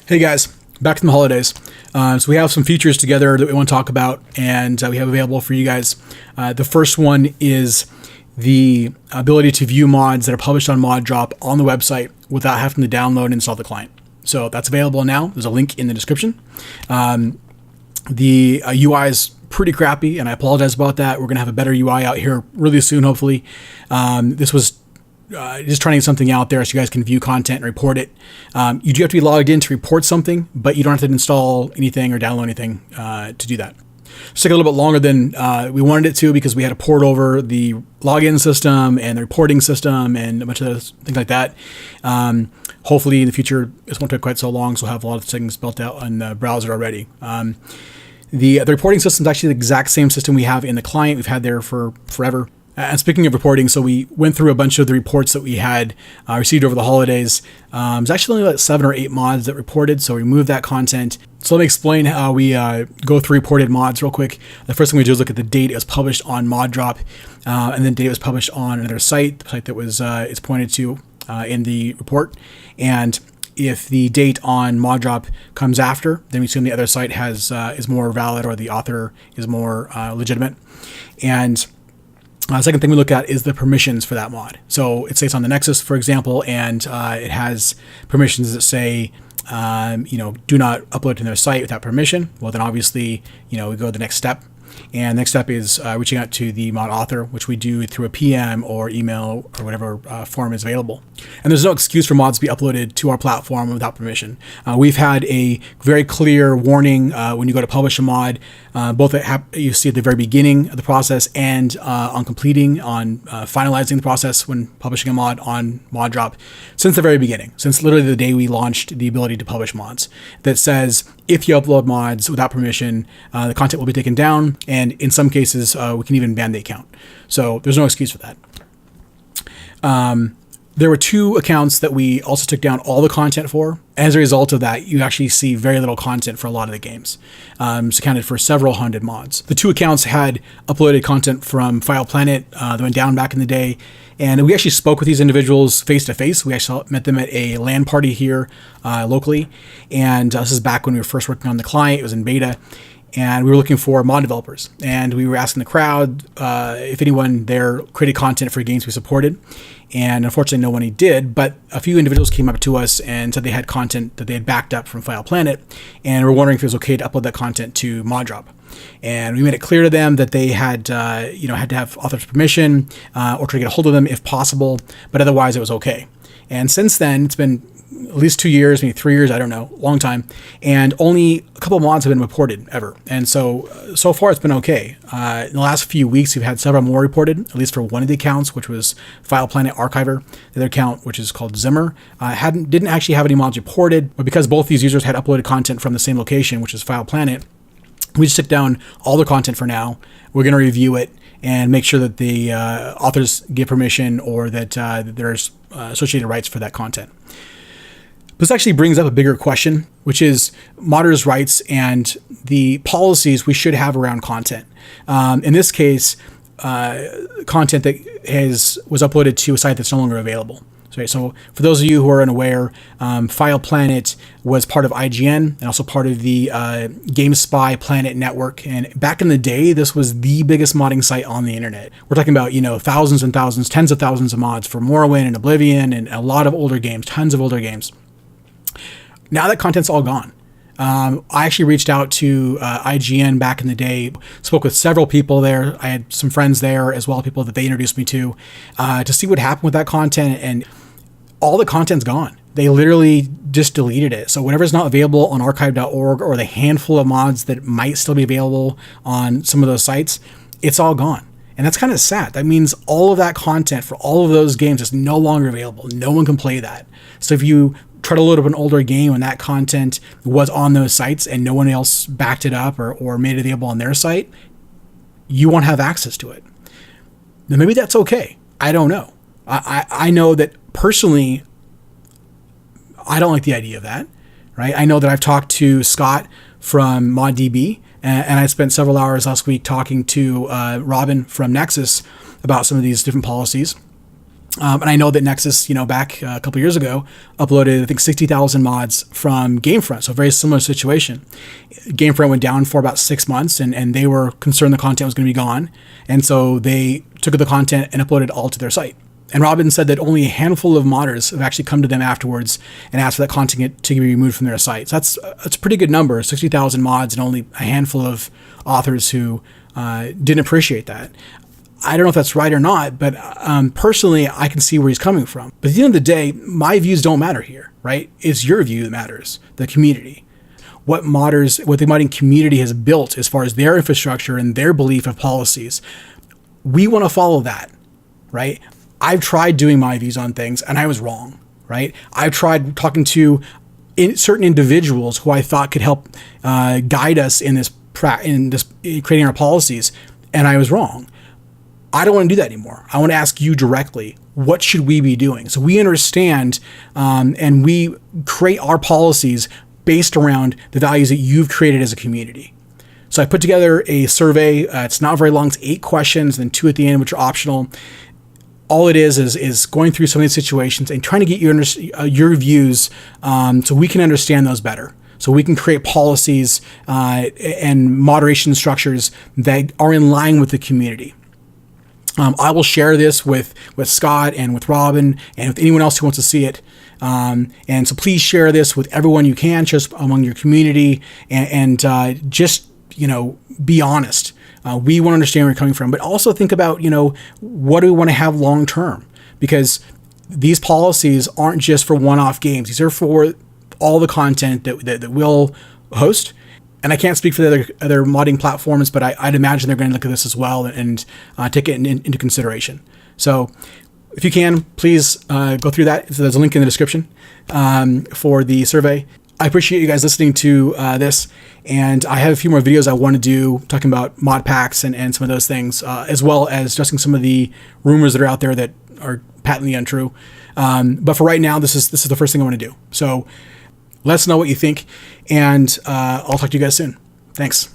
Hey guys, back from the holidays. So we have some features together that we want to talk about, and we have available for you guys. The first one is the ability to view mods that are published on ModDrop on the website without having to download and install the client. So that's available now. There's a link in the description. The UI is pretty crappy, and I apologize about that. We're going to have a better UI out here really soon, hopefully. This was just trying to get something out there so you guys can view content and report it. You do have to be logged in to report something, but you don't have to install anything or download anything to do that. It's took a little bit longer than we wanted it to because we had to port over the login system and the reporting system and a bunch of those things like that. Hopefully in the future, this won't take quite so long, so we'll have a lot of things built out on the browser already. The reporting system is actually the exact same system we have in the client. We've had there for forever. And speaking of reporting, so we went through a bunch of the reports that we had received over the holidays. There's actually only like 7 or 8 mods that reported, so we removed that content. So let me explain how we go through reported mods real quick. The first thing we do is look at the date it was published on ModDrop, and then the date it was published on another site, the site that was it's pointed to in the report. And if the date on ModDrop comes after, then we assume the other site has is more valid or the author is more legitimate. And second thing we look at is the permissions for that mod. So it says on the Nexus, for example, and it has permissions that say, do not upload to their site without permission. Well, then obviously, we go to the next step. And the next step is reaching out to the mod author, which we do through a PM or email or whatever form is available. And there's no excuse for mods to be uploaded to our platform without permission. We've had a very clear warning when you go to publish a mod, both you see at the very beginning of the process and on finalizing the process when publishing a mod on ModDrop, since the very beginning, since literally the day we launched the ability to publish mods, that says if you upload mods without permission, the content will be taken down, and in some cases, we can even ban the account. So there's no excuse for that. There were 2 accounts that we also took down all the content for. As a result of that, you actually see very little content for a lot of the games. It's accounted for several hundred mods. The 2 accounts had uploaded content from FilePlanet that went down back in the day. And we actually spoke with these individuals face to face. We actually met them at a LAN party here locally. And this is back when we were first working on the client. It was in beta. And we were looking for mod developers. And we were asking the crowd if anyone there created content for games we supported. And unfortunately, no one did. But a few individuals came up to us and said they had content that they had backed up from FilePlanet. And we're wondering if it was okay to upload that content to ModDrop. And we made it clear to them that they had to have author's permission or try to get a hold of them if possible. But otherwise, it was okay. And since then, it's been at least 2 years, maybe 3 years, I don't know, long time. And only a couple of mods have been reported ever. And so far it's been okay. In the last few weeks, we've had several more reported, at least for one of the accounts, which was FilePlanet Archiver. The other account, which is called Zimmer, didn't actually have any mods reported, but because both these users had uploaded content from the same location, which is FilePlanet, we just took down all the content for now. We're going to review it and make sure that the authors give permission or that there's associated rights for that content. This actually brings up a bigger question, which is modders' rights and the policies we should have around content. In this case, content that was uploaded to a site that's no longer available. So for those of you who are unaware, FilePlanet was part of IGN and also part of the GameSpy Planet network. And back in the day, this was the biggest modding site on the internet. We're talking about, thousands and thousands, tens of thousands of mods for Morrowind and Oblivion and a lot of older games, tons of older games. Now that content's all gone. I actually reached out to IGN back in the day, spoke with several people there. I had some friends there as well, people that they introduced me to see what happened with that content, and all the content's gone. They literally just deleted it. So whatever's not available on archive.org or the handful of mods that might still be available on some of those sites, it's all gone. And that's kind of sad. That means all of that content for all of those games is no longer available. No one can play that. So if you try to load up an older game and that content was on those sites and no one else backed it up or made it available on their site, you won't have access to it. Now, maybe that's okay. I don't know. I know that personally, I don't like the idea of that, right? I know that I've talked to Scott from ModDB, and I spent several hours last week talking to Robin from Nexus about some of these different policies. And I know that Nexus, back a couple years ago, uploaded, I think, 60,000 mods from Gamefront. So a very similar situation. Gamefront went down for about 6 months, and they were concerned the content was going to be gone. And so they took the content and uploaded it all to their site. And Robin said that only a handful of modders have actually come to them afterwards and asked for that content to be removed from their site. So that's a pretty good number, 60,000 mods, and only a handful of authors who didn't appreciate that. I don't know if that's right or not, but personally, I can see where he's coming from. But at the end of the day, my views don't matter here, right? It's your view that matters, the community. What the modding community has built as far as their infrastructure and their belief of policies. We want to follow that, right? I've tried doing my views on things and I was wrong, right? I've tried talking to certain individuals who I thought could help guide us in this creating our policies, and I was wrong. I don't want to do that anymore. I want to ask you directly, what should we be doing? So we understand and we create our policies based around the values that you've created as a community. So I put together a survey. It's not very long. It's 8 questions, and 2 at the end, which are optional. All it is going through some of these situations and trying to get your views so we can understand those better. So we can create policies and moderation structures that are in line with the community. I will share this with Scott and with Robin and with anyone else who wants to see it. And so please share this with everyone you can, just among your community, and just, be honest. We want to understand where you're coming from, but also think about, what do we want to have long term? Because these policies aren't just for one-off games. These are for all the content that we'll host. And I can't speak for the other modding platforms, but I'd imagine they're going to look at this as well and take it into consideration. So if you can, please go through that. So there's a link in the description for the survey. I appreciate you guys listening to this. And I have a few more videos I want to do talking about mod packs and some of those things, as well as addressing some of the rumors that are out there that are patently untrue. But for right now, this is the first thing I want to do. So let us know what you think, and I'll talk to you guys soon. Thanks.